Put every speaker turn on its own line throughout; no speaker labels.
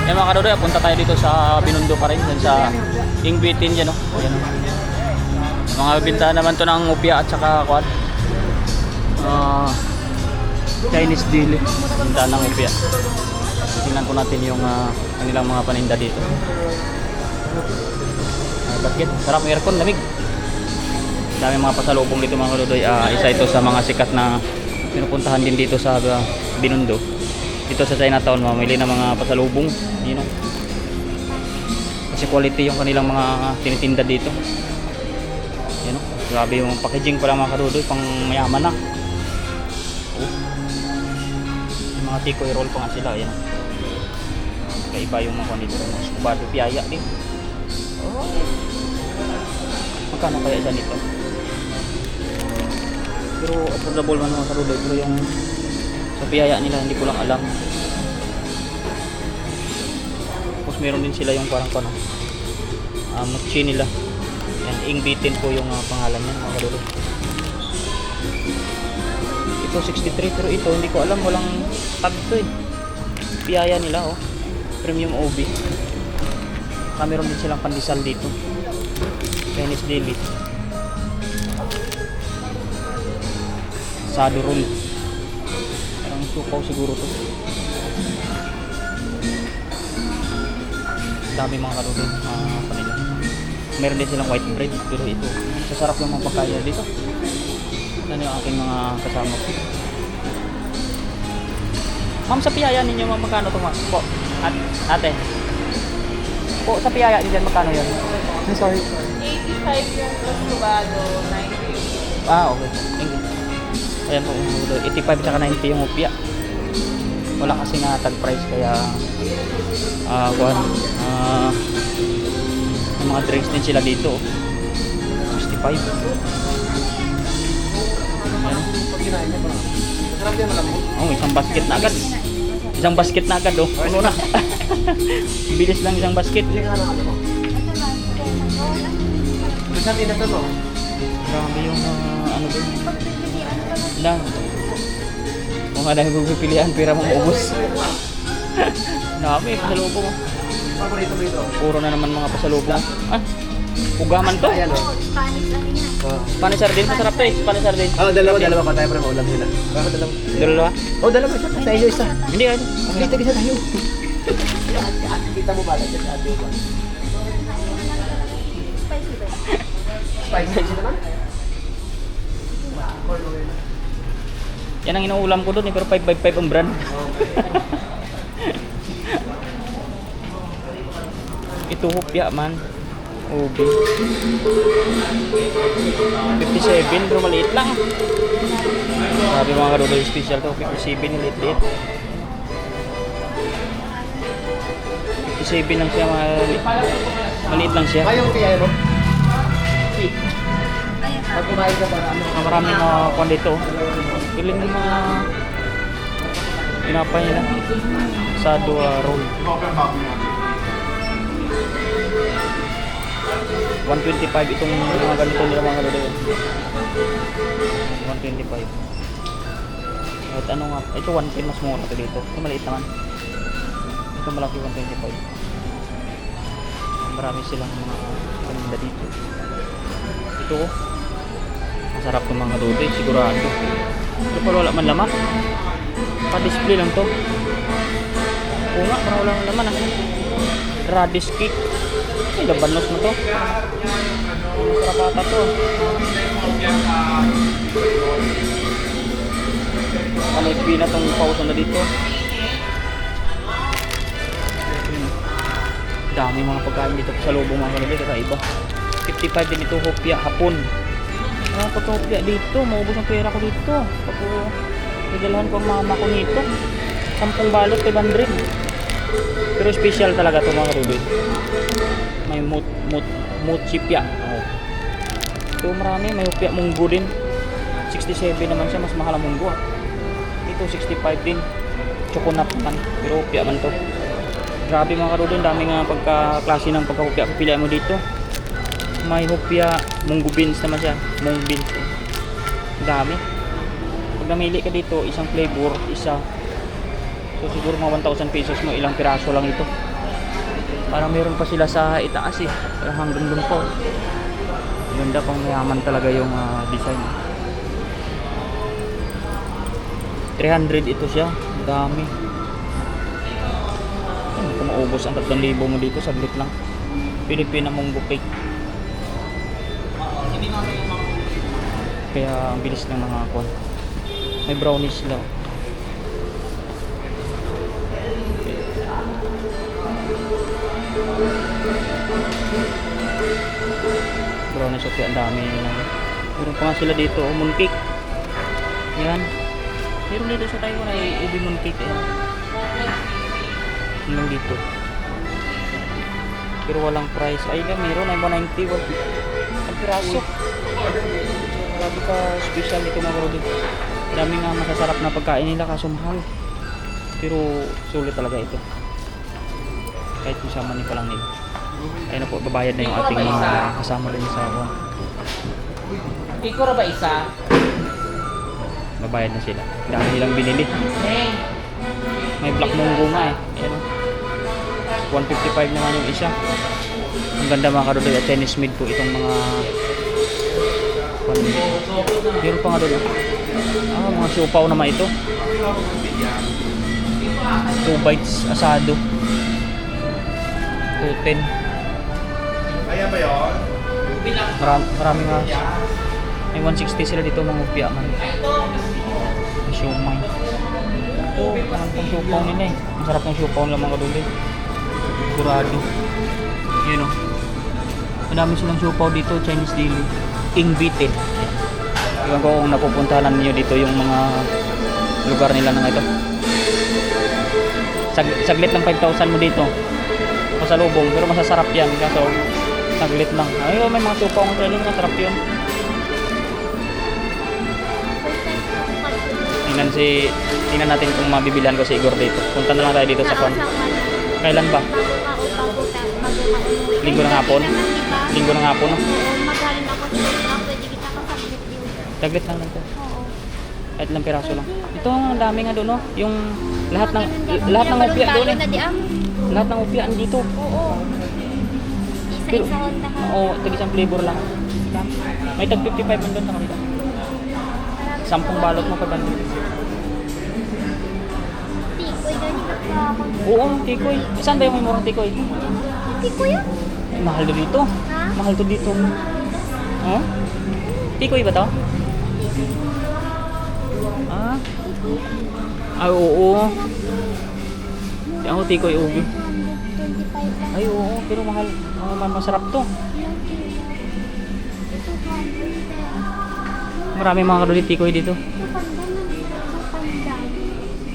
Yan mga kadodoy, punta tayo dito sa Binondo pa rin, dyan sa Ingbitin dyan, no? Ayan, no? Mga bintahan naman to ng upya at saka quad. Chinese deal, bintahan ng upya. Tingnan po natin yung kanilang mga paninda dito. Bakit? Sarap ng aircon, lamig. Dami mga pasalubong dito mga kadodoy. Isa ito sa mga sikat na pinupuntahan din dito sa Binondo. Dito sa Chinatown, mamili ng mga pasalubong, you know. Kasi quality yung kanilang mga tinitinda dito. You know, grabe yung packaging pala mga kadodoy, pang mayaman na. Yung mga tikoy roll pa nga sila, you know. Kaiba yung mga dito, mga subado, piyaya din. Magkano kaya dyan ito? Pero affordable man mga kadodoy, pero yung sa piyaya nila hindi ko lang alam. Tapos meron din sila yung parang mochi nila. Yan, Ingbitin po yung pangalan niyan mga kadodoy. Ito 63, pero ito hindi ko alam, walang tag to eh. Piyaya nila oh, premium OB. Meron din silang pandesal dito, Chinese deli, sado roll. Parang sukaw siguro to. Dami mga kadodoy kanila. Meron din silang white bread, pero ito sasarap yung mga pagkain dito. Ano yung aking mga kasama ko. Ma'am, sa piyaya ninyo magkano ito po? Ate po, sa piyaya ninyo magkano yun? Sorry,
85 yung plus subado, 90.
okay. Thank you. Ayan po, 85 tsaka 90 yung upya. Wala kasi nga tag price, kaya yung mga drinks din sila dito 65. Ayan. Isang basket na agad. Isang basket na agad, puno na. Bilis lang isang basket. Grabe yung ano din lang. Kung ano yung pipilian, pera mong ubos. Dami, pasalubong. Puro na naman mga pasalubong. Ugaman to?
Spanish lang yan.
Spanish sardine, masarap to eh. Spanish sardine.
Dalawa pa tayo para maulam sila.
Dalawa?
Dalawa isa. Sa iyo isa.
Hindi ka.
Kita tayo. Kita mo ba?
Spicy ba?
Spicy naman?
Yan ang inuulam ko doon eh, pero 555 ang brand. Ito hupya man. OB 57, pero maliit lang. Sabi mga kadodoy, special to. 57, maliit-liit. 57 lang siya, maliit lang siya.
Ayaw kaya mo? Pag kumain ka para ano?
Maraming mga kwan dito. Piling yung mga pinapay nila. Sado roll. 125 itong mga ganito nila mga kadodoy. 125. At ano nga, ito 110, mas mura ito dito. Ito maliit naman. Ito malaki 125. Marami silang mga paninda dito. Ito masarap ng mga kadodoy, sigurado. Ito pala wala man laman. Pa-display lang to. Oo nga, parang wala man laman radish cake. Ay, labanos na to. Masarap ata to. Ano na tong pausan na dito. Dami mga pagkain dito sa lubong mga kadodoy, kakaiba. 55 din ito, hopya, hapon. Ano pa ito hopya dito? Maubos ang pera ko dito. Pag nagdalahan ko ang mama ko nito. 10 balot, 500. Pero special talaga ito mga kadodoy. May mochipya. Ito marami, may hopya munggo din. 67 naman siya, mas mahal ang munggo. Ito 65 din. Choconut naman, pero hopya man to. Grabe mga kadodoy, dami nga pagka-klase ng pagka-hopya. Pipilian mo dito. May hopya, munggo beans naman siya. Mung beans. Dami. Pag namili ka dito, isang flavor, isa. So siguro mga 1,000 pesos mo, ilang piraso lang ito. Parang meron pa sila sa itaas eh. Parang hanggang dun po. Ganda pang mayaman talaga yung design. 300 ito siya. Ang dami. Hindi ko maubos ang 3,000 mo dito. Saglit lang. Pilipina mong cake. Kaya ang bilis ng mga kwan. May brownies sila. Brownies okay, ang dami lang. Meron pa nga sila dito, mooncake. Yan. Meron dito sa Taiwan ay ubi mooncake. Hanggang dito. Pero walang price. Ay nga, meron ay 190. Ang piraso. Grabe ka special dito mga bro. Dami nga masasarap na pagkain nila kaso mahal. Pero sulit talaga ito. Kahit kung sama ni pa lang nila. Ayun na po, babayad na yung ating mga kasama rin sa ako.
Ikura ba isa?
Babayad na sila. Dami nilang binili. May black munggo nga eh. Ayan. 155 naman yung isa. Ang ganda mga kadodoy at Chinese made po itong mga meron pa nga doon. Mga siopaw naman ito. 2 bites asado. 210.
Kaya ba yun?
Marami nga. May 160 sila dito mga upya man. May siomay. Ito, parang pang siopaw nila eh. Masarap ng siopaw nila mga kadodoy. Sigurado. Yun o. Madami silang siopaw dito, Chinese deli. King Vite. Iwan ko kung napupuntahan niyo dito yung mga lugar nila ng ito. Saglit lang 5,000 mo dito. Pasalubong, pero masasarap yan. Kaso, saglit lang. Ayun, may mga siopaw ng training, masarap yun. Tingnan natin kung mabibilihan ko si Igor dito. Punta na lang tayo dito sa kon. Kailan ba? Linggo ng hapon? Linggo ng hapon, no?
Magaling ako sa pwede kita kasabit yun.
Saglit lang nito.
Oo.
Kahit lang piraso lang. Ito, ang dami nga doon, no? Yung lahat ng upya doon eh. Lahat ng upya dito.
Oo.
Pero,
Isa-isa Honda ka.
oo, tag-isang flavor lang. May tag 55 man doon sa kanila. 10 balot mo pa ba?
Tikoy, ganyan ka ako.
Oo, tikoy. Saan ba yung may murang tikoy?
Tikoy yun?
Ay, mahal to dito.
Ha?
Mahal to dito. Oh? Tikoy ba to? Ah? Ay, oo. Ako tikoy ubi.
125 lang.
Ay, oo. Pero mahal. Masarap to. Marami mga kadulit tikoy dito.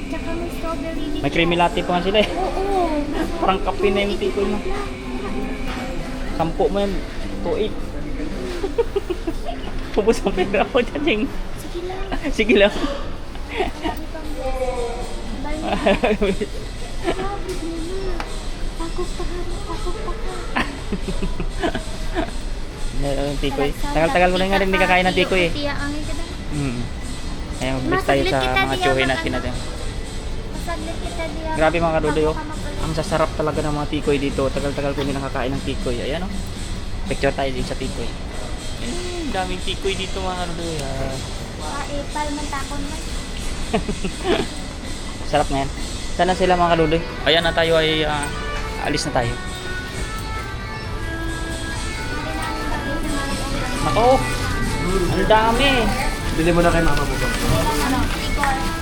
Tsaka may strawberry dito.
May creamy latte pa nga sila eh.
Oo.
Parang kape na yung tikoy mo. 10 mo yan. 2.8. Pupos ang pera ko dyan, Ching.
Sige lang.
Sige lang.
Takot pa ka.
Yung tikoy. Tagal-tagal mo na nga rin hindi kakain ng tikoy eh.
Tiya angin ka na.
Kaya mag-bless tayo sa mga tsuhin natin natin.
Masaglit kita diya.
Grabe mga kaduloy oh. Ang sasarap talaga ng mga tikoy dito. Tagal-tagal ko hindi nakakain ng tikoy. Ayan oh. Picture tayo din sa tikoy. Daming tikoy dito mga kaduloy.
Palmantakon man.
Sarap na yan. Sana sila mga kaduloy. Ayan na tayo ay alis na tayo. Ako, ang dami.
Bili mo na kay mama mo ba?
Ano? Igor.